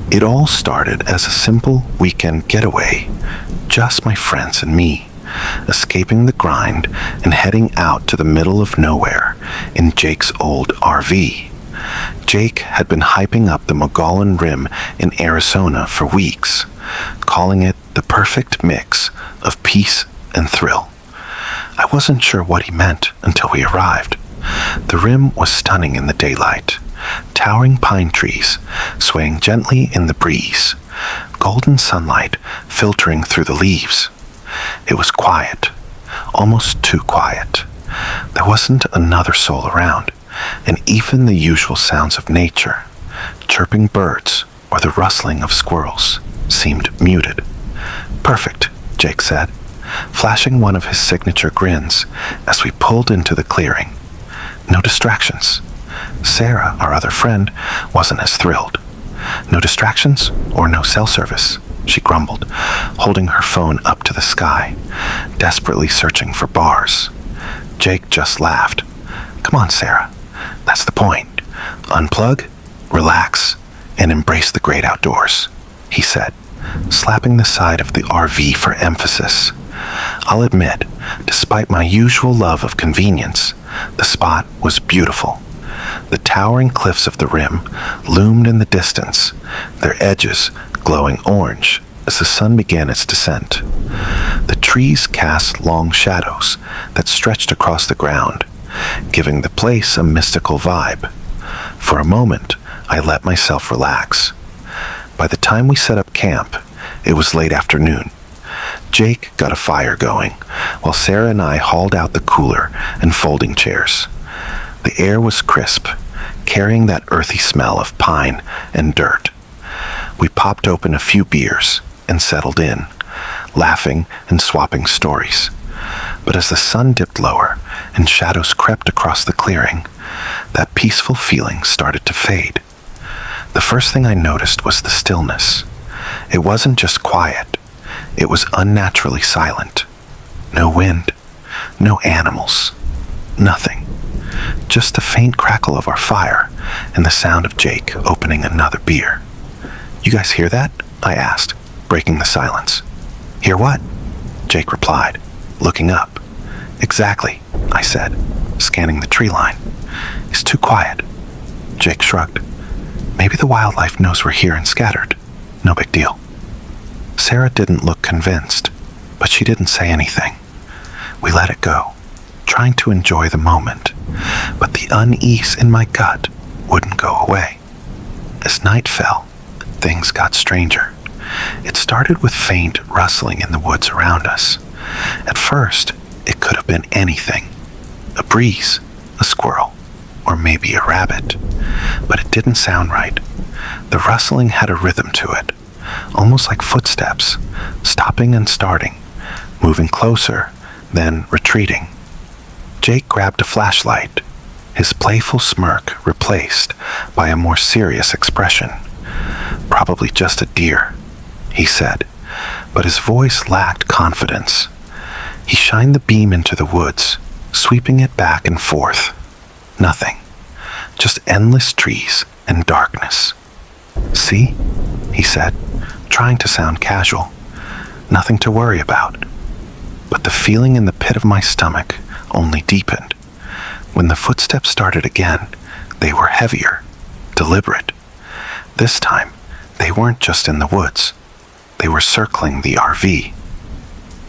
It all started as a simple weekend getaway, just my friends and me, escaping the grind and heading out to the middle of nowhere in Jake's old RV. Jake had been hyping up the Mogollon Rim in Arizona for weeks, calling it the perfect mix of peace and thrill. I wasn't sure what he meant until we arrived. The rim was stunning in the daylight. Towering pine trees swaying gently in the breeze, golden sunlight filtering through the leaves. It was quiet, almost too quiet. There wasn't another soul around, and even the usual sounds of nature, chirping birds or the rustling of squirrels, seemed muted. "Perfect," Jake said, flashing one of his signature grins as we pulled into the clearing. No distractions. Sarah, our other friend, wasn't as thrilled. "No distractions or no cell service," she grumbled, holding her phone up to the sky, desperately searching for bars. Jake just laughed. "Come on, Sarah. That's the point. Unplug, relax, and embrace the great outdoors," he said, slapping the side of the RV for emphasis. I'll admit, despite my usual love of convenience, the spot was beautiful. The towering cliffs of the rim loomed in the distance, their edges glowing orange as the sun began its descent. The trees cast long shadows that stretched across the ground, giving the place a mystical vibe. For a moment, I let myself relax. By the time we set up camp, it was late afternoon. Jake got a fire going, while Sarah and I hauled out the cooler and folding chairs. The air was crisp, carrying that earthy smell of pine and dirt. We popped open a few beers and settled in, laughing and swapping stories. But as the sun dipped lower and shadows crept across the clearing, that peaceful feeling started to fade. The first thing I noticed was the stillness. It wasn't just quiet. It was unnaturally silent. No wind, no animals, nothing. Just the faint crackle of our fire and the sound of Jake opening another beer. "You guys hear that?" I asked, breaking the silence. "Hear what?" Jake replied, looking up. "Exactly," I said, scanning the tree line. "It's too quiet." Jake shrugged. "Maybe the wildlife knows we're here and scattered. No big deal." Sarah didn't look convinced, but she didn't say anything. We let it go, trying to enjoy the moment, but the unease in my gut wouldn't go away. As night fell, things got stranger. It started with faint rustling in the woods around us. At first, it could have been anything. A breeze, a squirrel, or maybe a rabbit. But it didn't sound right. The rustling had a rhythm to it, almost like footsteps, stopping and starting, moving closer, then retreating. Jake grabbed a flashlight, his playful smirk replaced by a more serious expression. "Probably just a deer," he said, but his voice lacked confidence. He shined the beam into the woods, sweeping it back and forth. Nothing. Just endless trees and darkness. "See?" he said, trying to sound casual. "Nothing to worry about." But the feeling in the pit of my stomach only deepened. When the footsteps started again, they were heavier, deliberate. This time, they weren't just in the woods. They were circling the RV.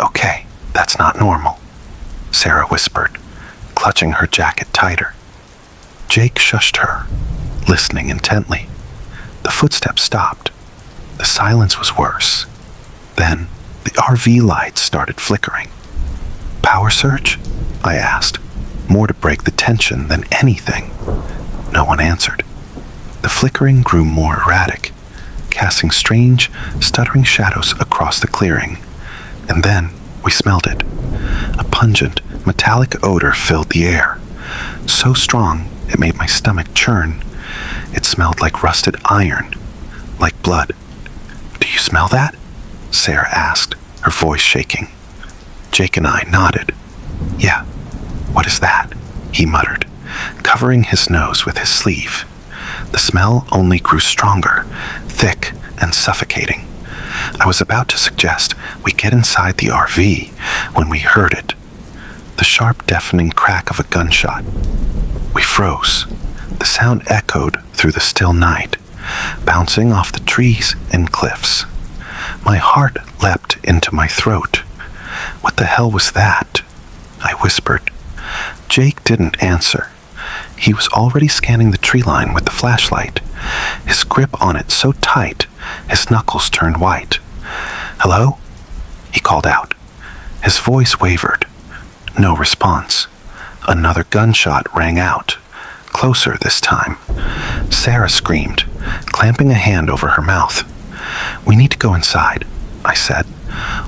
"Okay, that's not normal," Sarah whispered, clutching her jacket tighter. Jake shushed her, listening intently. The footsteps stopped. The silence was worse. Then, the RV lights started flickering. "Power surge?" I asked, more to break the tension than anything. No one answered. The flickering grew more erratic, casting strange, stuttering shadows across the clearing. And then we smelled it. A pungent, metallic odor filled the air, so strong it made my stomach churn. It smelled like rusted iron, like blood. "Do you smell that?" Sarah asked, her voice shaking. Jake and I nodded. "Yeah, what is that?" he muttered, covering his nose with his sleeve. The smell only grew stronger, thick and suffocating. I was about to suggest we get inside the RV when we heard it. The sharp, deafening crack of a gunshot. We froze. The sound echoed through the still night, bouncing off the trees and cliffs. My heart leapt into my throat. What the hell was that? I whispered. Jake didn't answer. He was already scanning the tree line with the flashlight, his grip on it so tight his knuckles turned white. "Hello?" he called out. His voice wavered. No response. Another gunshot rang out, closer this time. Sarah screamed, clamping a hand over her mouth. "We need to go inside," I said,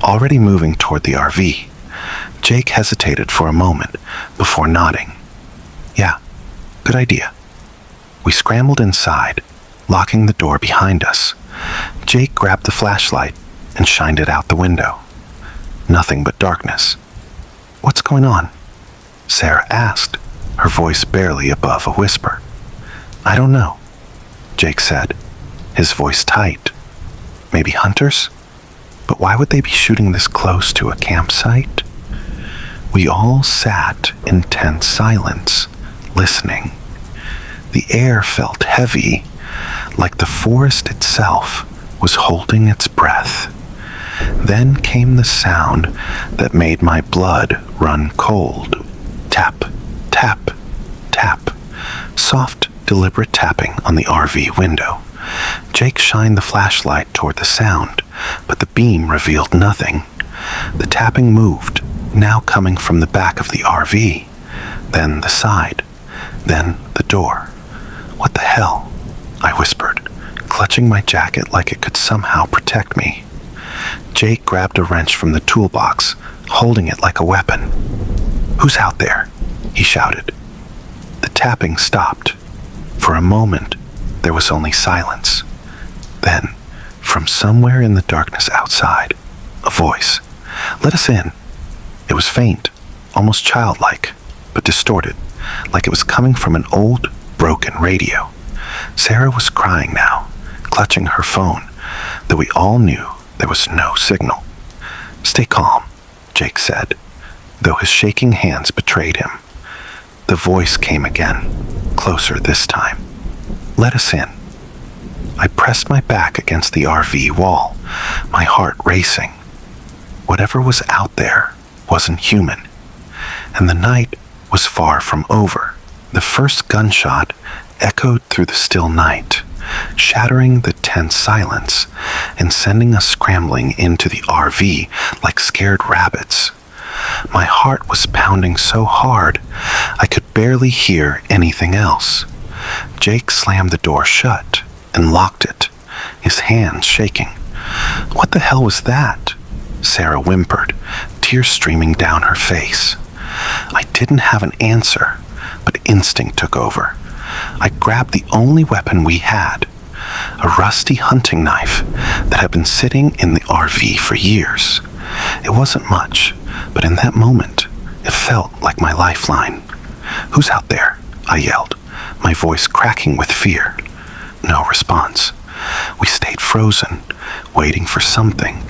already moving toward the RV. Jake hesitated for a moment before nodding. "Yeah, good idea." We scrambled inside, locking the door behind us. Jake grabbed the flashlight and shined it out the window. Nothing but darkness. "What's going on?" Sarah asked, her voice barely above a whisper. "I don't know," Jake said, his voice tight. "Maybe hunters? But why would they be shooting this close to a campsite?" We all sat in tense silence, listening. The air felt heavy, like the forest itself was holding its breath. Then came the sound that made my blood run cold. Tap, tap, tap. Soft, deliberate tapping on the RV window. Jake shined the flashlight toward the sound, but the beam revealed nothing. The tapping moved, now coming from the back of the RV, then the side, then the door. "What the hell?" I whispered, clutching my jacket like it could somehow protect me. Jake grabbed a wrench from the toolbox, holding it like a weapon. "Who's out there?" he shouted. The tapping stopped. For a moment, there was only silence. Then, from somewhere in the darkness outside, a voice. "Let us in." It was faint, almost childlike, but distorted, like it was coming from an old, broken radio. Sarah was crying now, clutching her phone, though we all knew there was no signal. "Stay calm," Jake said, though his shaking hands betrayed him. The voice came again, closer this time. "Let us in." I pressed my back against the RV wall, my heart racing. Whatever was out there wasn't human, and the night was far from over. The first gunshot echoed through the still night, shattering the tense silence and sending us scrambling into the RV like scared rabbits. My heart was pounding so hard I could barely hear anything else. Jake slammed the door shut and locked it, his hands shaking. "What the hell was that?" Sarah whimpered, tears streaming down her face. I didn't have an answer, but instinct took over. I grabbed the only weapon we had, a rusty hunting knife that had been sitting in the RV for years. It wasn't much, but in that moment, it felt like my lifeline. "Who's out there?" I yelled, my voice cracking with fear. No response. We stayed frozen, waiting for something,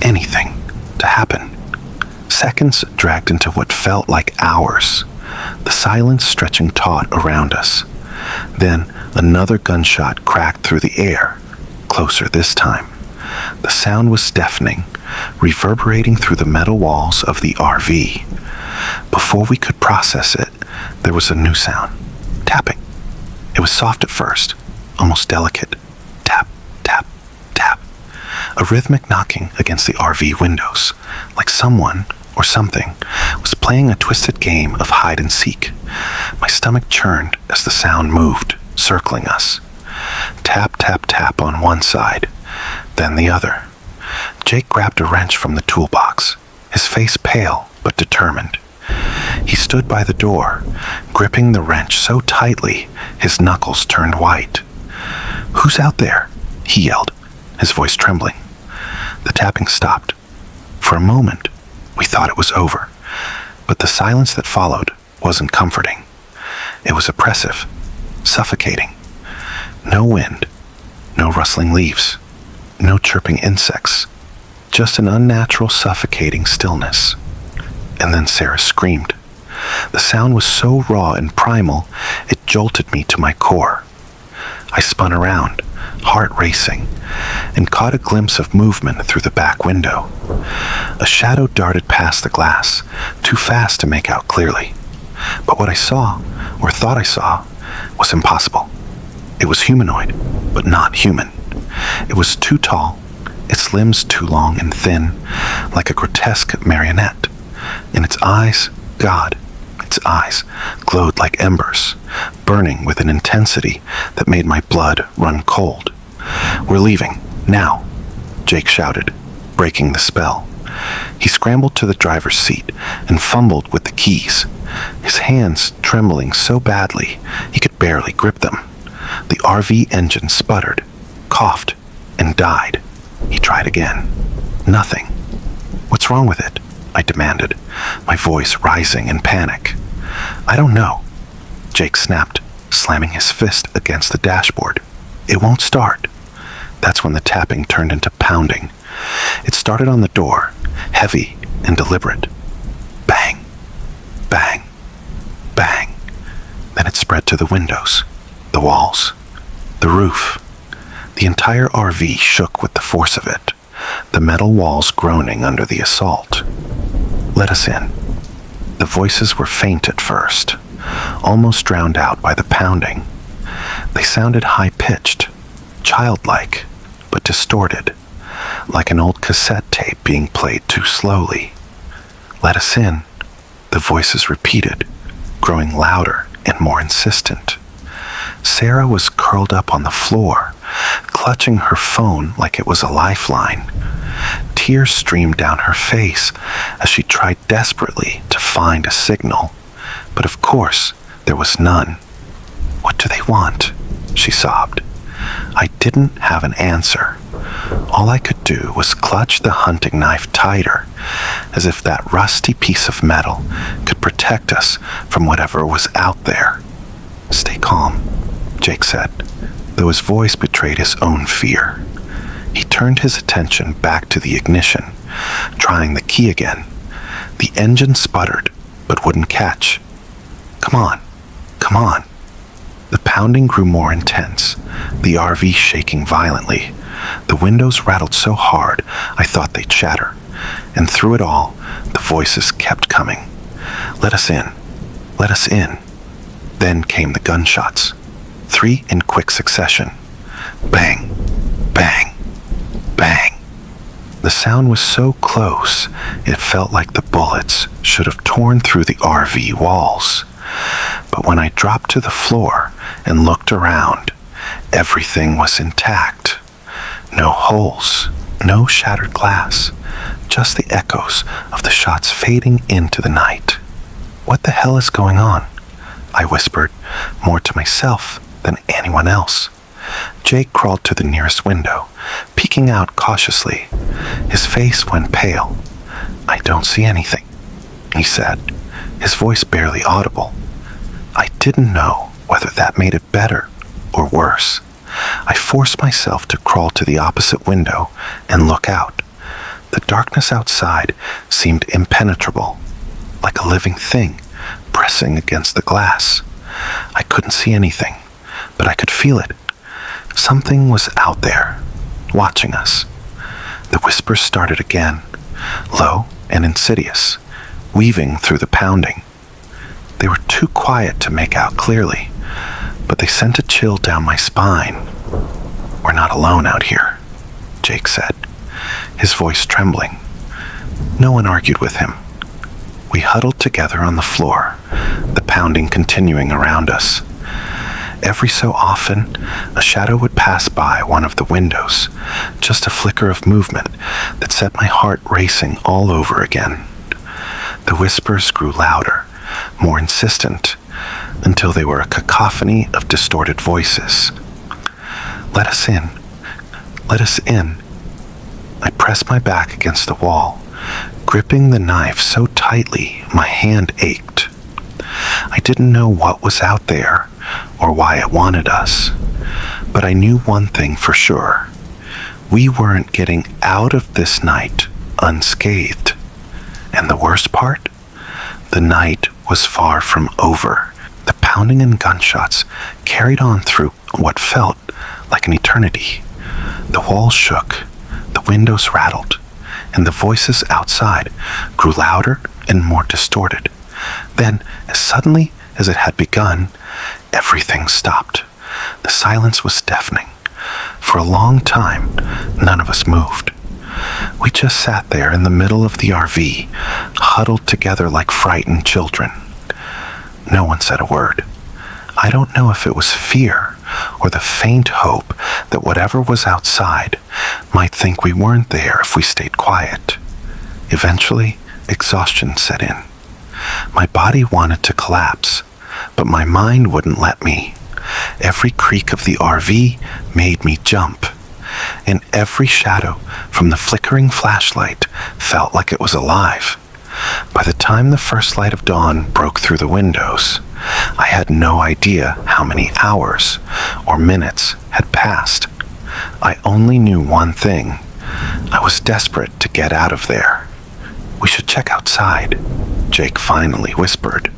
anything, to happen. Seconds dragged into what felt like hours, the silence stretching taut around us. Then another gunshot cracked through the air, closer this time. The sound was deafening, reverberating through the metal walls of the RV. Before we could process it, there was a new sound. Tapping. It was soft at first, almost delicate. Tap, tap, tap. A rhythmic knocking against the RV windows, like someone or something was playing a twisted game of hide and seek. My stomach churned as the sound moved, circling us. Tap, tap, tap on one side, then the other. Jake grabbed a wrench from the toolbox, his face pale but determined. He stood by the door, gripping the wrench so tightly his knuckles turned white. "Who's out there?" he yelled, his voice trembling. The tapping stopped. For a moment, we thought it was over, but the silence that followed wasn't comforting. It was oppressive, suffocating. No wind, no rustling leaves, no chirping insects, just an unnatural suffocating stillness. And then Sarah screamed. The sound was so raw and primal, it jolted me to my core. I spun around, heart racing, and caught a glimpse of movement through the back window. A shadow darted past the glass, too fast to make out clearly. But what I saw, or thought I saw, was impossible. It was humanoid, but not human. It was too tall, its limbs too long and thin, like a grotesque marionette. And its eyes, God, its eyes glowed like embers, burning with an intensity that made my blood run cold. "We're leaving, now," Jake shouted, breaking the spell. He scrambled to the driver's seat and fumbled with the keys, his hands trembling so badly he could barely grip them. The RV engine sputtered, coughed, and died. He tried again. Nothing. "What's wrong with it?" I demanded, my voice rising in panic. "I don't know," Jake snapped, slamming his fist against the dashboard. "It won't start." That's when the tapping turned into pounding. It started on the door, heavy and deliberate. Bang, bang, bang. Then it spread to the windows, the walls, the roof. The entire RV shook with the force of it, the metal walls groaning under the assault. "Let us in." The voices were faint at first, almost drowned out by the pounding. They sounded high-pitched, childlike, but distorted, like an old cassette tape being played too slowly. "Let us in," the voices repeated, growing louder and more insistent. Sarah was curled up on the floor, clutching her phone like it was a lifeline. Tears streamed down her face as she tried desperately to find a signal, but of course there was none. "What do they want?" she sobbed. I didn't have an answer. All I could do was clutch the hunting knife tighter, as if that rusty piece of metal could protect us from whatever was out there. "Stay calm," Jake said, though his voice betrayed his own fear. He turned his attention back to the ignition, trying the key again. The engine sputtered, but wouldn't catch. "Come on, come on." The pounding grew more intense, the RV shaking violently. The windows rattled so hard I thought they'd shatter, and through it all, the voices kept coming. "Let us in, let us in." Then came the gunshots, 3 in quick succession. Bang, bang, bang. The sound was so close, it felt like the bullets should have torn through the RV walls. But when I dropped to the floor and looked around, everything was intact. No holes, no shattered glass, just the echoes of the shots fading into the night. "What the hell is going on?" I whispered, more to myself than anyone else. Jake crawled to the nearest window, peeking out cautiously. His face went pale. "I don't see anything," he said, his voice barely audible. I didn't know whether that made it better or worse. I forced myself to crawl to the opposite window and look out. The darkness outside seemed impenetrable, like a living thing pressing against the glass. I couldn't see anything, but I could feel it. Something was out there, watching us. The whispers started again, low and insidious, weaving through the pounding. They were too quiet to make out clearly, but they sent a chill down my spine. "We're not alone out here," Jake said, his voice trembling. No one argued with him. We huddled together on the floor, the pounding continuing around us. Every so often, a shadow would pass by one of the windows, just a flicker of movement that set my heart racing all over again. The whispers grew louder, more insistent, until they were a cacophony of distorted voices. "Let us in. Let us in." I pressed my back against the wall, gripping the knife so tightly my hand ached. I didn't know what was out there or why it wanted us, but I knew one thing for sure. We weren't getting out of this night unscathed. And the worst part? The night was far from over. The pounding and gunshots carried on through what felt like an eternity. The walls shook, the windows rattled, and the voices outside grew louder and more distorted. Then, as suddenly as it had begun, everything stopped. The silence was deafening. For a long time, none of us moved. We just sat there in the middle of the RV, huddled together like frightened children. No one said a word. I don't know if it was fear or the faint hope that whatever was outside might think we weren't there if we stayed quiet. Eventually, exhaustion set in. My body wanted to collapse, but my mind wouldn't let me. Every creak of the RV made me jump, and every shadow from the flickering flashlight felt like it was alive. By the time the first light of dawn broke through the windows, I had no idea how many hours or minutes had passed. I only knew one thing. I was desperate to get out of there. "We should check outside," Jake finally whispered.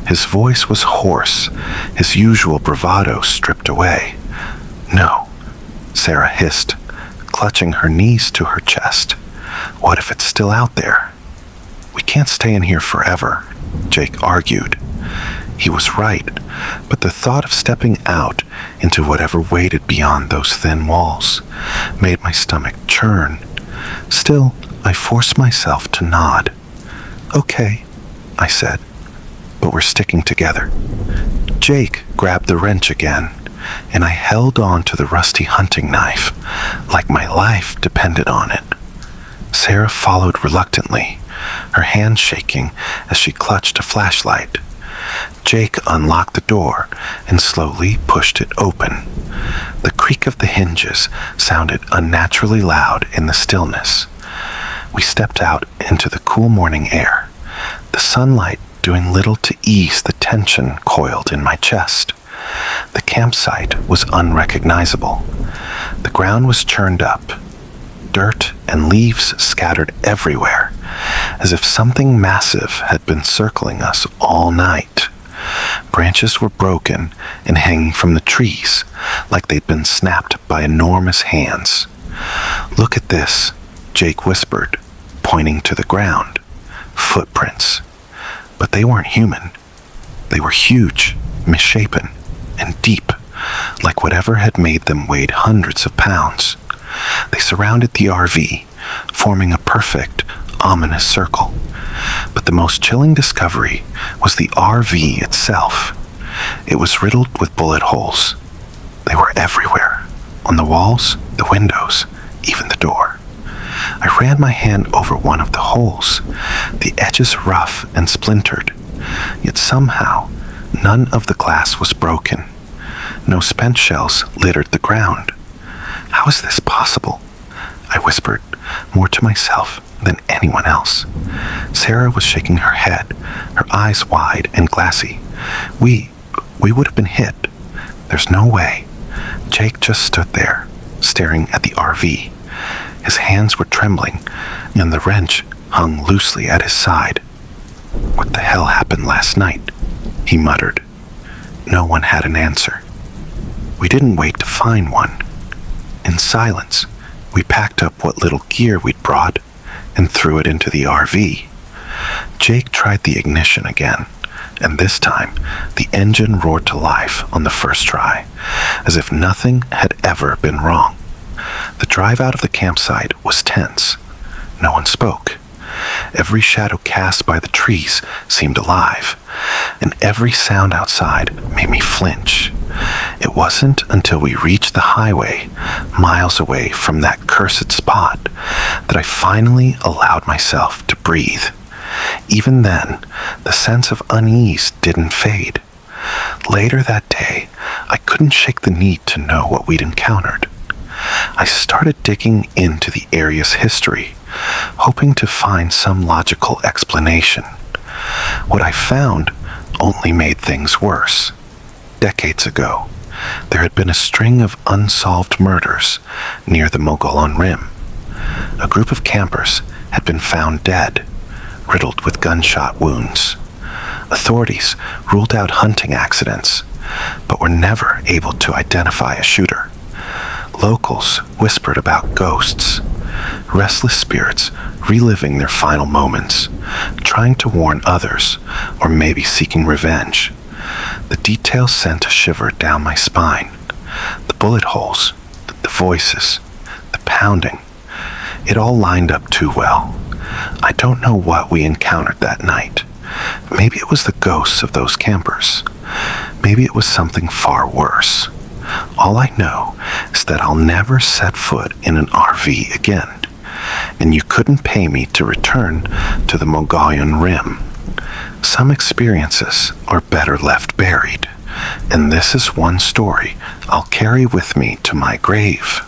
His voice was hoarse, his usual bravado stripped away. "No," Sarah hissed, clutching her knees to her chest. "What if it's still out there?" "We can't stay in here forever," Jake argued. He was right, but the thought of stepping out into whatever waited beyond those thin walls made my stomach churn. Still, I forced myself to nod. "Okay," I said, "but we're sticking together." Jake grabbed the wrench again, and I held on to the rusty hunting knife, like my life depended on it. Sarah followed reluctantly, her hand shaking as she clutched a flashlight. Jake unlocked the door and slowly pushed it open. The creak of the hinges sounded unnaturally loud in the stillness. We stepped out into the cool morning air, the sunlight doing little to ease the tension coiled in my chest. The campsite was unrecognizable. The ground was churned up, dirt and leaves scattered everywhere, as if something massive had been circling us all night. Branches were broken and hanging from the trees, like they'd been snapped by enormous hands. "Look at this," Jake whispered, pointing to the ground. Footprints. But they weren't human. They were huge, misshapen, and deep, like whatever had made them weighed hundreds of pounds. They surrounded the RV, forming a perfect, ominous circle. But the most chilling discovery was the RV itself. It was riddled with bullet holes. They were everywhere, on the walls, the windows, even the door. I ran my hand over one of the holes, the edges rough and splintered, yet somehow none of the glass was broken. No spent shells littered the ground. "How is this possible?" I whispered, more to myself than anyone else. Sarah was shaking her head, her eyes wide and glassy. We would have been hit. There's no way." Jake just stood there, staring at the RV. His hands were trembling, and the wrench hung loosely at his side. "What the hell happened last night?" he muttered. No one had an answer. We didn't wait to find one. In silence, we packed up what little gear we'd brought and threw it into the RV. Jake tried the ignition again, and this time the engine roared to life on the first try, as if nothing had ever been wrong. The drive out of the campsite was tense. No one spoke. Every shadow cast by the trees seemed alive, and every sound outside made me flinch. It wasn't until we reached the highway, miles away from that cursed spot, that I finally allowed myself to breathe. Even then, the sense of unease didn't fade. Later that day, I couldn't shake the need to know what we'd encountered. I started digging into the area's history, hoping to find some logical explanation. What I found only made things worse. Decades ago, There had been a string of unsolved murders near the Mogollon Rim. A group of campers had been found dead, riddled with gunshot wounds. Authorities ruled out hunting accidents, but were never able to identify a shooter. Locals whispered about ghosts, restless spirits reliving their final moments, trying to warn others, or maybe seeking revenge. The details sent a shiver down my spine. The bullet holes, the voices, the pounding. It all lined up too well. I don't know what we encountered that night. Maybe it was the ghosts of those campers. Maybe it was something far worse. All I know is that I'll never set foot in an RV again, and you couldn't pay me to return to the Mogollon Rim. Some experiences are better left buried, and this is one story I'll carry with me to my grave.